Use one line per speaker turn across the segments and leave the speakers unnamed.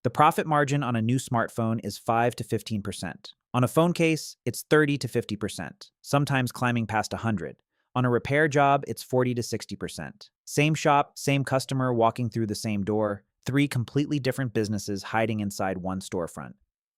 The profit margin on a new smartphone is 5 to 15%. On a phone case, it's 30 to 50%, sometimes climbing past 100. On a repair job, it's 40 to 60%. Same shop, same customer walking through the same door, three completely different businesses hiding inside one storefront.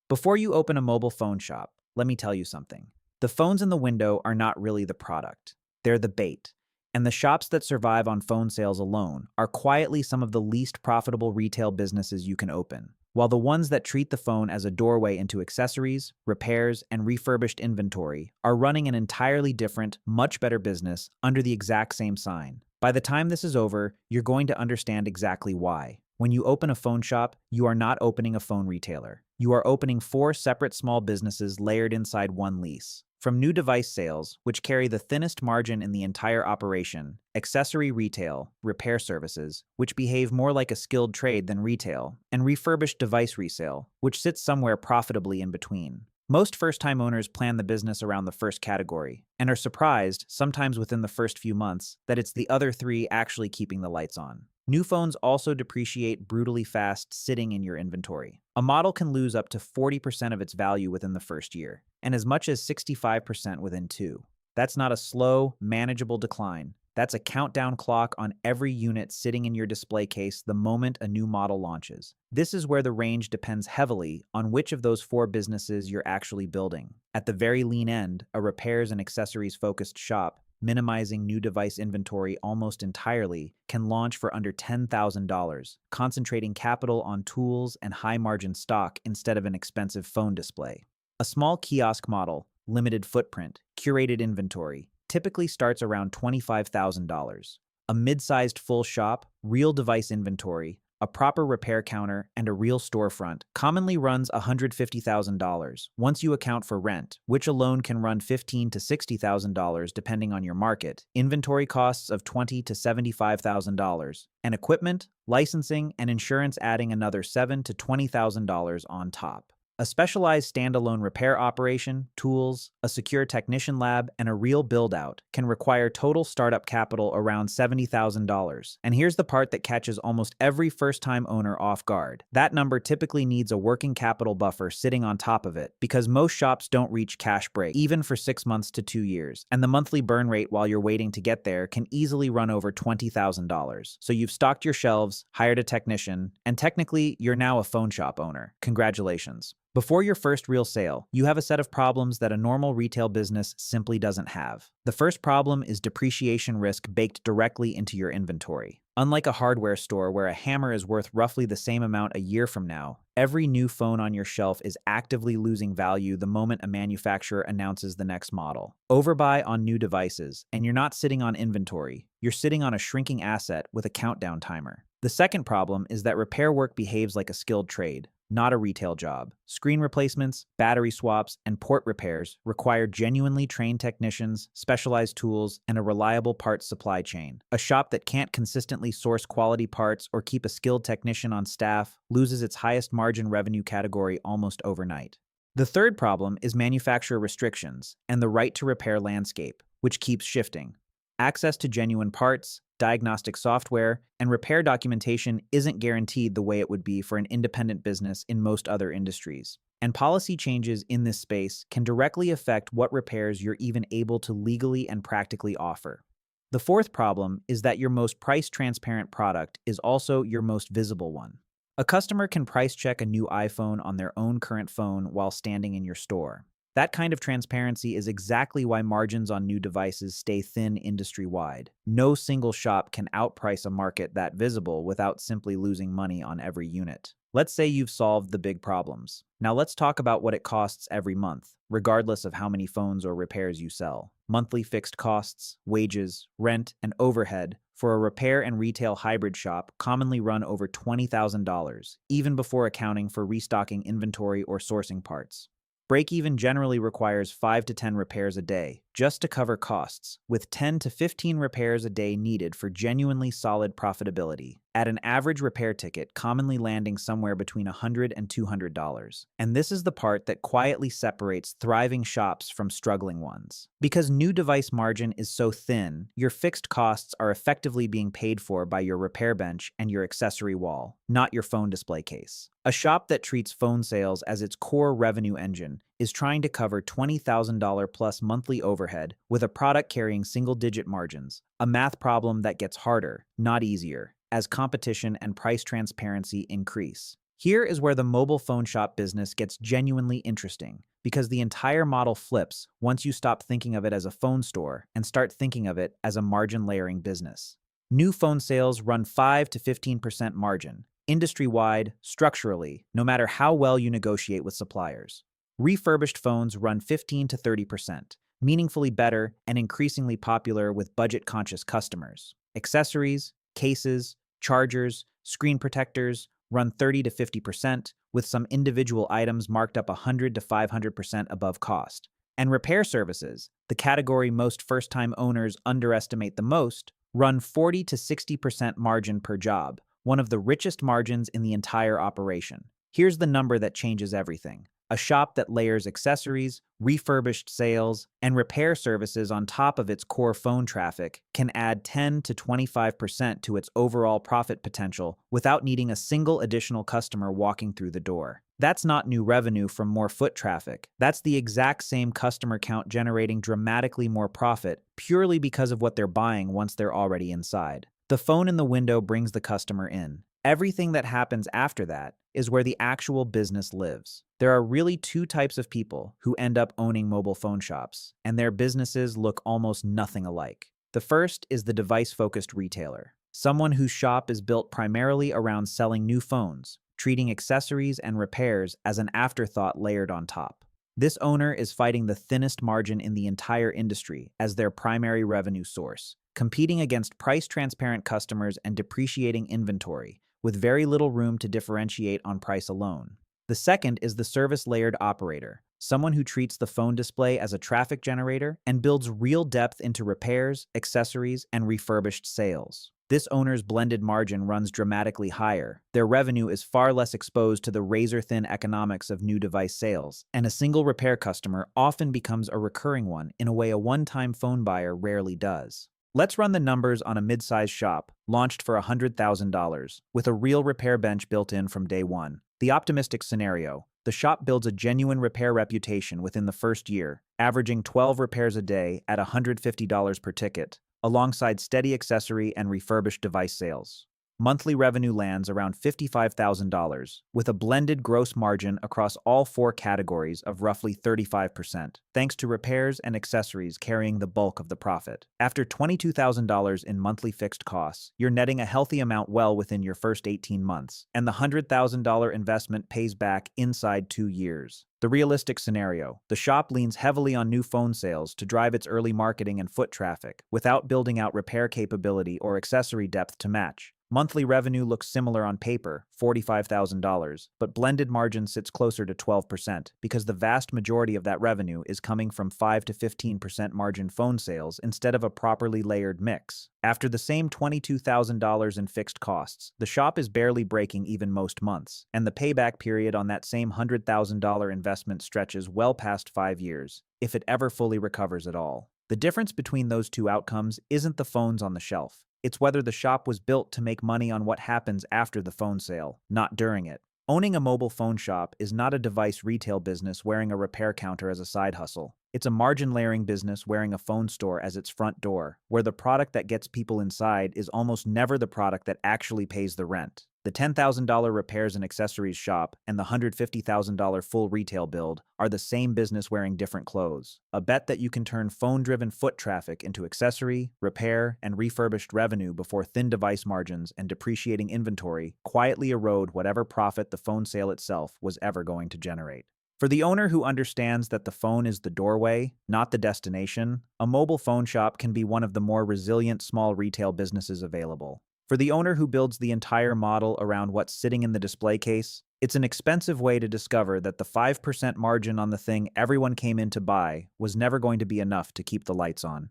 Before you open a mobile phone shop, let me tell you something. The phones in the window are not really the product. They're the bait. And the shops that survive on phone sales alone are quietly some of the least profitable retail businesses you can open, while the ones that treat the phone as a doorway into accessories, repairs, and refurbished inventory are running an entirely different, much better business under the exact same sign. By the time this is over, you're going to understand exactly why. When you open a phone shop, you are not opening a phone retailer. You are opening four separate small businesses layered inside one lease. From new device sales, which carry the thinnest margin in the entire operation, accessory retail, repair services, which behave more like a skilled trade than retail, and refurbished device resale, which sits somewhere profitably in between. Most first-time owners plan the business around the first category, and are surprised, sometimes within the first few months, that it's the other three actually keeping the lights on. New phones also depreciate brutally fast sitting in your inventory. A model can lose up to 40% of its value within the first year, and as much as 65% within 2. That's not a slow, manageable decline. That's a countdown clock on every unit sitting in your display case the moment a new model launches. This is where the range depends heavily on which of those four businesses you're actually building. At the very lean end, a repairs and accessories-focused shop, minimizing new device inventory almost entirely, can launch for under $10,000, concentrating capital on tools and high-margin stock instead of an expensive phone display. A small kiosk model, limited footprint, curated inventory, typically starts around $25,000. A mid-sized full shop, real device inventory, a proper repair counter, and a real storefront commonly runs $150,000 once you account for rent, which alone can run $15,000 to $60,000 depending on your market, inventory costs of $20,000 to $75,000, and equipment, licensing, and insurance adding another $7,000 to $20,000 on top. A specialized standalone repair operation, tools, a secure technician lab, and a real build-out can require total startup capital around $70,000. And here's the part that catches almost every first-time owner off guard. That number typically needs a working capital buffer sitting on top of it, because most shops don't reach cash break, even for 6 months to 2 years. And the monthly burn rate while you're waiting to get there can easily run over $20,000. So you've stocked your shelves, hired a technician, and technically, you're now a phone shop owner. Congratulations. Before your first real sale, you have a set of problems that a normal retail business simply doesn't have. The first problem is depreciation risk baked directly into your inventory. Unlike a hardware store where a hammer is worth roughly the same amount a year from now, every new phone on your shelf is actively losing value the moment a manufacturer announces the next model. Overbuy on new devices, and you're not sitting on inventory. You're sitting on a shrinking asset with a countdown timer. The second problem is that repair work behaves like a skilled trade, not a retail job. Screen replacements, battery swaps, and port repairs require genuinely trained technicians, specialized tools, and a reliable parts supply chain. A shop that can't consistently source quality parts or keep a skilled technician on staff loses its highest margin revenue category almost overnight. The third problem is manufacturer restrictions and the right to repair landscape, which keeps shifting. Access to genuine parts, diagnostic software, and repair documentation isn't guaranteed the way it would be for an independent business in most other industries. And policy changes in this space can directly affect what repairs you're even able to legally and practically offer. The fourth problem is that your most price-transparent product is also your most visible one. A customer can price check a new iPhone on their own current phone while standing in your store. That kind of transparency is exactly why margins on new devices stay thin industry-wide. No single shop can outprice a market that visible without simply losing money on every unit. Let's say you've solved the big problems. Now let's talk about what it costs every month, regardless of how many phones or repairs you sell. Monthly fixed costs, wages, rent, and overhead for a repair and retail hybrid shop commonly run over $20,000, even before accounting for restocking inventory or sourcing parts. Break-even generally requires 5 to 10 repairs a day, just to cover costs, with 10 to 15 repairs a day needed for genuinely solid profitability, at an average repair ticket commonly landing somewhere between $100 and $200. And this is the part that quietly separates thriving shops from struggling ones. Because new device margin is so thin, your fixed costs are effectively being paid for by your repair bench and your accessory wall, not your phone display case. A shop that treats phone sales as its core revenue engine is trying to cover $20,000 plus monthly overhead with a product carrying single-digit margins, a math problem that gets harder, not easier, as competition and price transparency increase. Here is where the mobile phone shop business gets genuinely interesting, because the entire model flips once you stop thinking of it as a phone store and start thinking of it as a margin-layering business. New phone sales run 5 to 15% margin, industry-wide, structurally, no matter how well you negotiate with suppliers. Refurbished phones run 15 to 30%, meaningfully better and increasingly popular with budget-conscious customers. Accessories, cases, chargers, screen protectors run 30 to 50%, with some individual items marked up 100 to 500% above cost. And repair services, the category most first-time owners underestimate the most, run 40 to 60% margin per job, one of the richest margins in the entire operation. Here's the number that changes everything. A shop that layers accessories, refurbished sales, and repair services on top of its core phone traffic can add 10 to 25% to its overall profit potential without needing a single additional customer walking through the door. That's not new revenue from more foot traffic. That's the exact same customer count generating dramatically more profit purely because of what they're buying once they're already inside. The phone in the window brings the customer in. Everything that happens after that is where the actual business lives. There are really two types of people who end up owning mobile phone shops, and their businesses look almost nothing alike. The first is the device-focused retailer, someone whose shop is built primarily around selling new phones, treating accessories and repairs as an afterthought layered on top. This owner is fighting the thinnest margin in the entire industry as their primary revenue source, competing against price-transparent customers and depreciating inventory, with very little room to differentiate on price alone. The second is the service-layered operator, someone who treats the phone display as a traffic generator and builds real depth into repairs, accessories, and refurbished sales. This owner's blended margin runs dramatically higher. Their revenue is far less exposed to the razor-thin economics of new device sales, and a single repair customer often becomes a recurring one in a way a one-time phone buyer rarely does. Let's run the numbers on a mid-sized shop, launched for $100,000, with a real repair bench built in from day one. The optimistic scenario: the shop builds a genuine repair reputation within the first year, averaging 12 repairs a day at $150 per ticket, alongside steady accessory and refurbished device sales. Monthly revenue lands around $55,000, with a blended gross margin across all four categories of roughly 35%, thanks to repairs and accessories carrying the bulk of the profit. After $22,000 in monthly fixed costs, you're netting a healthy amount well within your first 18 months, and the $100,000 investment pays back inside 2 years. The realistic scenario: the shop leans heavily on new phone sales to drive its early marketing and foot traffic, without building out repair capability or accessory depth to match. Monthly revenue looks similar on paper, $45,000, but blended margin sits closer to 12% because the vast majority of that revenue is coming from 5 to 15% margin phone sales instead of a properly layered mix. After the same $22,000 in fixed costs, the shop is barely breaking even most months, and the payback period on that same $100,000 investment stretches well past 5 years, if it ever fully recovers at all. The difference between those two outcomes isn't the phones on the shelf. It's whether the shop was built to make money on what happens after the phone sale, not during it. Owning a mobile phone shop is not a device retail business wearing a repair counter as a side hustle. It's a margin-layering business wearing a phone store as its front door, where the product that gets people inside is almost never the product that actually pays the rent. The $10,000 repairs and accessories shop and the $150,000 full retail build are the same business wearing different clothes. A bet that you can turn phone-driven foot traffic into accessory, repair, and refurbished revenue before thin device margins and depreciating inventory quietly erode whatever profit the phone sale itself was ever going to generate. For the owner who understands that the phone is the doorway, not the destination, a mobile phone shop can be one of the more resilient small retail businesses available. For the owner who builds the entire model around what's sitting in the display case, It's an expensive way to discover that the 5% margin on the thing everyone came in to buy was never going to be enough to keep the lights on.